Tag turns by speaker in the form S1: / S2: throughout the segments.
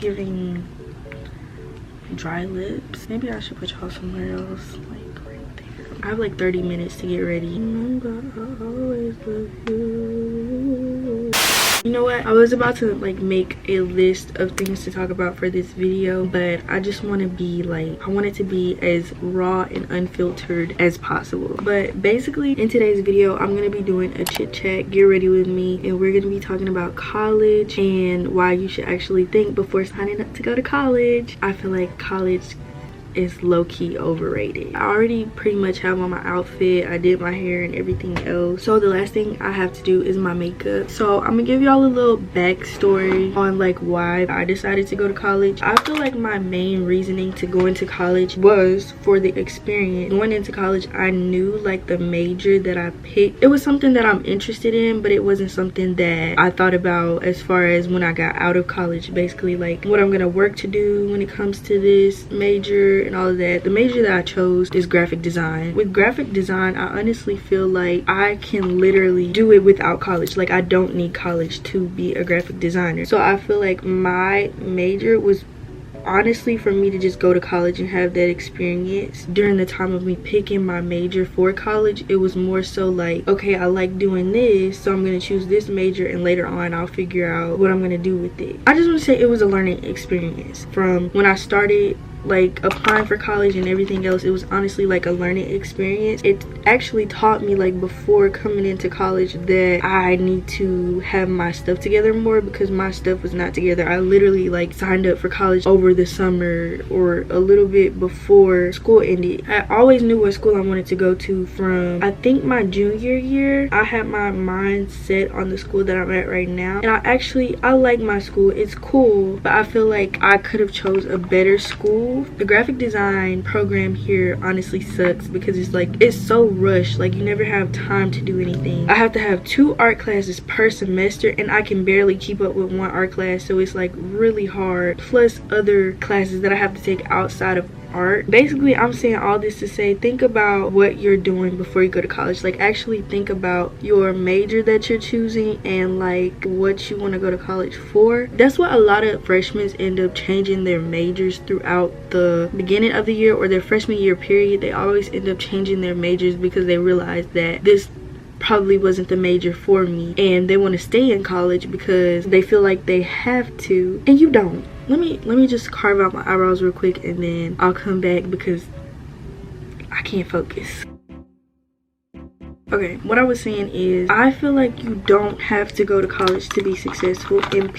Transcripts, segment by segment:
S1: giving dry lips. Maybe I should put y'all somewhere else, like right there. I have like 30 minutes to get ready. Remember, I always love you. You know what, I was about to like make a list of things to talk about for this video, but I just want to be like, I want it to be as raw and unfiltered as possible. But basically in today's video, I'm going to be doing a chit chat, get ready with me, and we're going to be talking about college and why you should actually think before signing up to go to college. I feel like college is low-key overrated. I already pretty much have on my outfit. I did my hair and everything else, so the last thing I have to do is my makeup. So I'm gonna give y'all a little backstory on like why I decided to go to college. I feel like my main reasoning to go into college was for the experience. Going into college, I knew like the major that I picked, it was something that I'm interested in, but it wasn't something that I thought about as far as when I got out of college. Basically like what I'm gonna work to do when it comes to this major and all of that. The major that I chose is graphic design. With graphic design, I honestly feel like I can literally do it without college. Like I don't need college to be a graphic designer. So I feel like my major was honestly for me to just go to college and have that experience. During the time of me picking my major for college, it was more so like, okay, I like doing this, so I'm gonna choose this major and later on I'll figure out what I'm gonna do with it. I just want to say it was a learning experience. From when I started like applying for college and everything else, it was honestly like a learning experience. It actually taught me like before coming into college that I need to have my stuff together more, because my stuff was not together. I literally like signed up for college over the summer or a little bit before school ended. I always knew what school I wanted to go to from I think my junior year. I had my mind set on the school that I'm at right now, and I like my school. It's cool, but I feel like I could have chose a better school. The graphic design program here honestly sucks because it's so rushed. Like you never have time to do anything. I have to have 2 art classes per semester, and I can barely keep up with 1 art class, so it's like really hard, plus other classes that I have to take outside of art. Basically, I'm saying all this to say, think about what you're doing before you go to college. Like actually think about your major that you're choosing and like what you want to go to college for. That's why a lot of freshmen end up changing their majors throughout the beginning of the year or their freshman year period. They always end up changing their majors because they realize that this probably wasn't the major for me, and they want to stay in college because they feel like they have to, and you don't. Let me just carve out my eyebrows real quick and then I'll come back because I can't focus. Okay, what I was saying is I feel like you don't have to go to college to be successful, and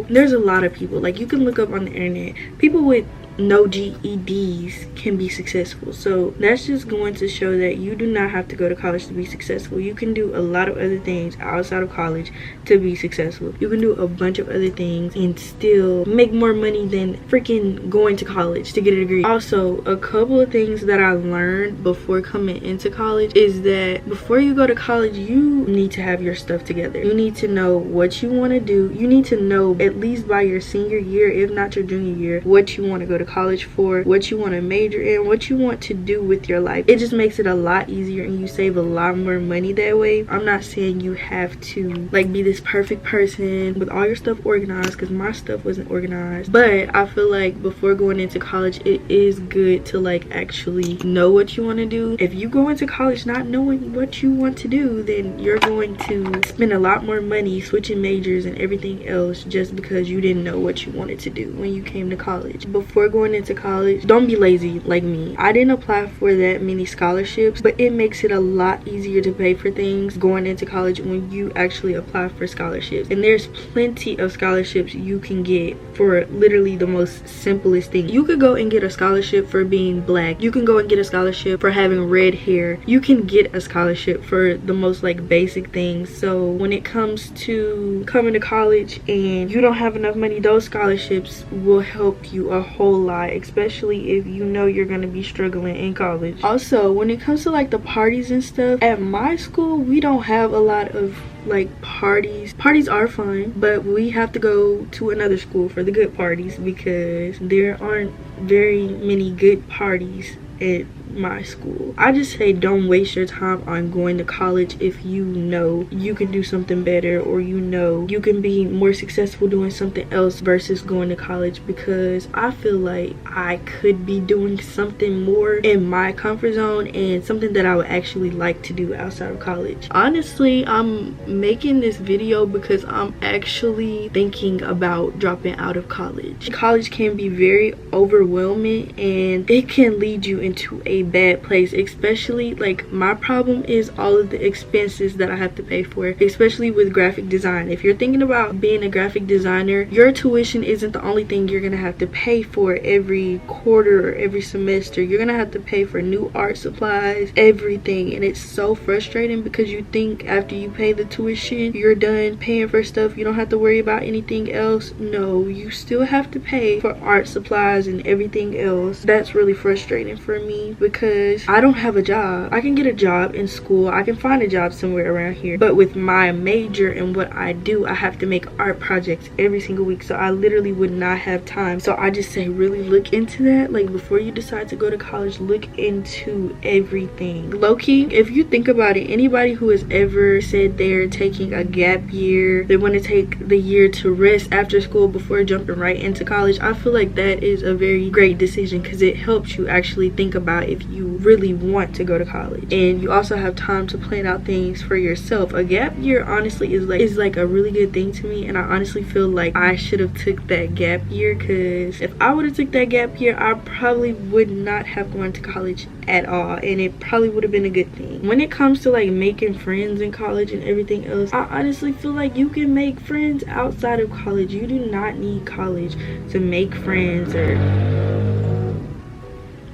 S1: there's a lot of people, like you can look up on the internet, people with no GEDs can be successful. So that's just going to show that you do not have to go to college to be successful. You can do a lot of other things outside of college to be successful. You can do a bunch of other things and still make more money than freaking going to college to get a degree. Also, a couple of things that I learned before coming into college is that before you go to college, you need to have your stuff together. You need to know what you want to do. You need to know at least by your senior year, if not your junior year, what you want to go to college for, what you want to major in, what you want to do with your life. It just makes it a lot easier and you save a lot more money that way. I'm not saying you have to like be this perfect person with all your stuff organized, because my stuff wasn't organized, but I feel like before going into college, it is good to like actually know what you want to do. If you go into college not knowing what you want to do, then you're going to spend a lot more money switching majors and everything else just because you didn't know what you wanted to do when you came to college. Before going into college, don't be lazy like me. I didn't apply for that many scholarships, but it makes it a lot easier to pay for things going into college when you actually apply for scholarships. And there's plenty of scholarships you can get for literally the most simplest thing. You could go and get a scholarship for being black. You can go and get a scholarship for having red hair. You can get a scholarship for the most like basic things. So when it comes to coming to college and you don't have enough money, those scholarships will help you a whole lot, especially if you know you're going to be struggling in college. Also, when it comes to like the parties and stuff, at my school we don't have a lot of like parties. Parties are fun, but we have to go to another school for the good parties because there aren't very many good parties at my school. I just say don't waste your time on going to college if you know you can do something better, or you know you can be more successful doing something else versus going to college, because I feel like I could be doing something more in my comfort zone and something that I would actually like to do outside of college. Honestly, I'm making this video because I'm actually thinking about dropping out of college. College can be very overwhelming and it can lead you into a bad place, especially like my problem is all of the expenses that I have to pay for, especially with graphic design. If you're thinking about being a graphic designer, your tuition isn't the only thing you're gonna have to pay for every quarter or every semester. You're gonna have to pay for new art supplies, everything, and it's so frustrating because you think after you pay the tuition you're done paying for stuff, you don't have to worry about anything else. No, you still have to pay for art supplies and everything else. That's really frustrating for me because I don't have a job. I can get a job in school, I can find a job somewhere around here, but with my major and what I do, I have to make art projects every single week, so I literally would not have time. So I just say really look into that. Like before you decide to go to college, look into everything. Low-key, if you think about it, anybody who has ever said they're taking a gap year, they want to take the year to rest after school before jumping right into college, I feel like that is a very great decision because it helps you actually think about if you really want to go to college, and you also have time to plan out things for yourself. A gap year honestly is like a really good thing to me, and I honestly feel like I should have took that gap year, because if I would have took that gap year, I probably would not have gone to college at all, and it probably would have been a good thing. When it comes to like making friends in college and everything else, I honestly feel like you can make friends outside of college. You do not need college to make friends. Or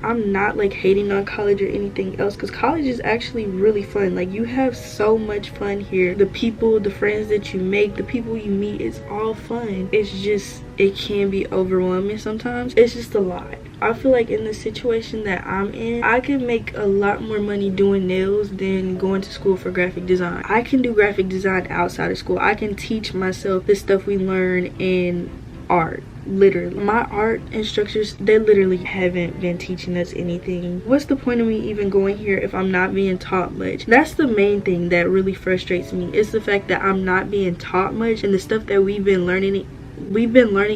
S1: I'm not like hating on college or anything else, because college is actually really fun. Like you have so much fun here. The people, the friends that you make, the people you meet, it's all fun. It's just, it can be overwhelming sometimes. It's just a lot. I feel like in the situation that I'm in, I can make a lot more money doing nails than going to school for graphic design. I can do graphic design outside of school. I can teach myself the stuff we learn in art. Literally, my art instructors, they literally haven't been teaching us anything. What's the point of me even going here if I'm not being taught much? That's the main thing that really frustrates me. It's the fact that I'm not being taught much, and the stuff that we've been learning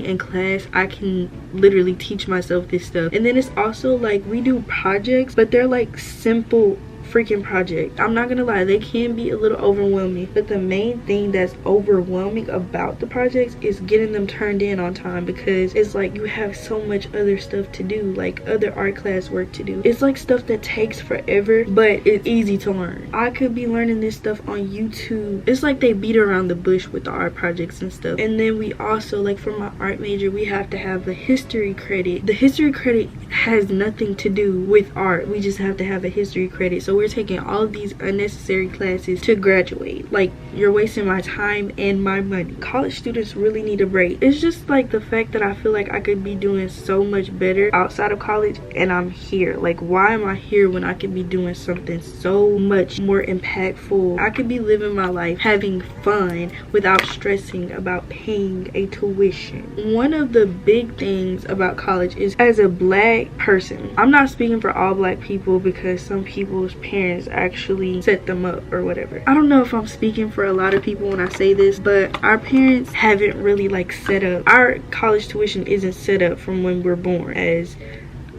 S1: in class, I can literally teach myself this stuff. And then it's also like we do projects, but they're like simple freaking project. I'm not gonna lie, they can be a little overwhelming, but the main thing that's overwhelming about the projects is getting them turned in on time, because it's like you have so much other stuff to do, like other art class work to do. It's like stuff that takes forever, but it's easy to learn. I could be learning this stuff on YouTube. It's like they beat around the bush with the art projects and stuff. And then we also, like for my art major, we have to have a history credit. The history credit has nothing to do with art. We just have to have a history credit. So we're taking all of these unnecessary classes to graduate. Like, you're wasting my time and my money. College students really need a break. It's just like the fact that I feel like I could be doing so much better outside of college, and I'm here. Like, why am I here when I could be doing something so much more impactful? I could be living my life having fun without stressing about paying a tuition. One of the big things about college is, as a black person, I'm not speaking for all black people because some people's parents actually set them up or whatever. I don't know if I'm speaking for a lot of people when I say this, but our parents haven't really like set up, our college tuition isn't set up from when we're born as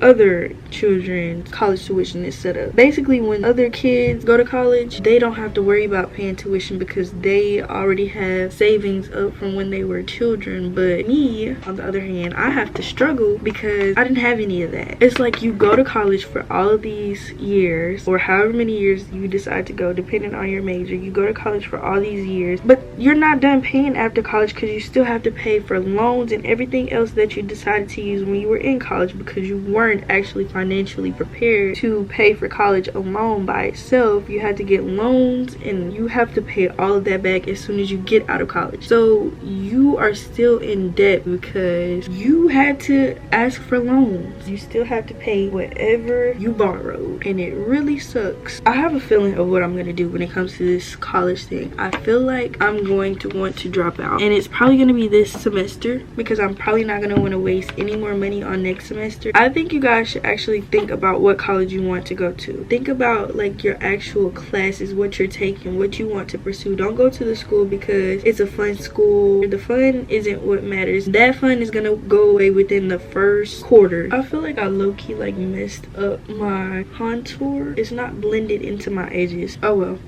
S1: other children's college tuition is set up. Basically, when other kids go to college, they don't have to worry about paying tuition because they already have savings up from when they were children. But me, on the other hand, I have to struggle because I didn't have any of that. It's like you go to college for all of these years, or however many years you decide to go, depending on your major. You go to college for all these years, but you're not done paying after college because you still have to pay for loans and everything else that you decided to use when you were in college, because you weren't actually financially prepared to pay for college alone by itself. You had to get loans, and you have to pay all of that back as soon as you get out of college. So you are still in debt because you had to ask for loans. You still have to pay whatever you borrowed, and it really sucks. I have a feeling of what I'm gonna do when it comes to this college thing. I feel like I'm going to want to drop out, and it's probably gonna be this semester because I'm probably not gonna want to waste any more money on next semester. I think think you guys should actually think about what college you want to go to. Think about like your actual classes, what you're taking, what you want to pursue. Don't go to the school because it's a fun school. The fun isn't what matters. That fun is gonna go away within the first quarter. I feel like I low-key like messed up my contour. It's not blended into my edges. Oh well.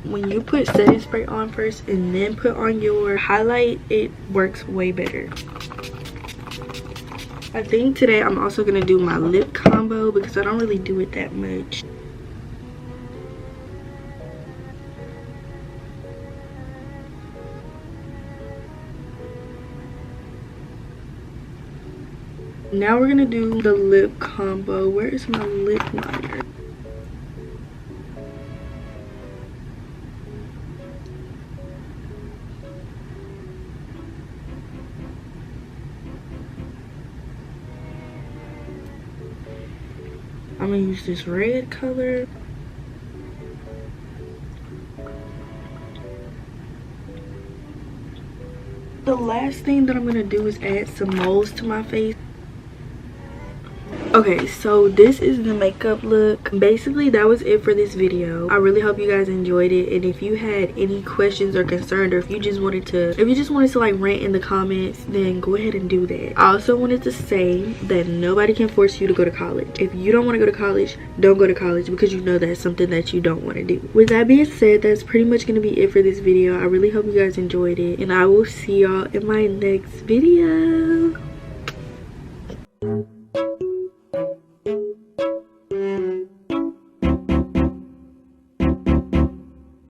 S1: When you put setting spray on first and then put on your highlight, it works way better. I think today I'm also gonna do my lip combo because I don't really do it that much. Now we're gonna do the lip combo. Where is my lip liner? I'm gonna use this red color. The last thing that I'm gonna do is add some moles to my face. Okay, so this is the makeup look. Basically, that was it for this video. I really hope you guys enjoyed it, and if you had any questions or concerns, or if you just wanted to like rant in the comments, then go ahead and do that. I also wanted to say that nobody can force you to go to college. If you don't want to go to college, don't go to college, because you know that's something that you don't want to do. With that being said, that's pretty much gonna be it for this video. I really hope you guys enjoyed it, and I will see y'all in my next video.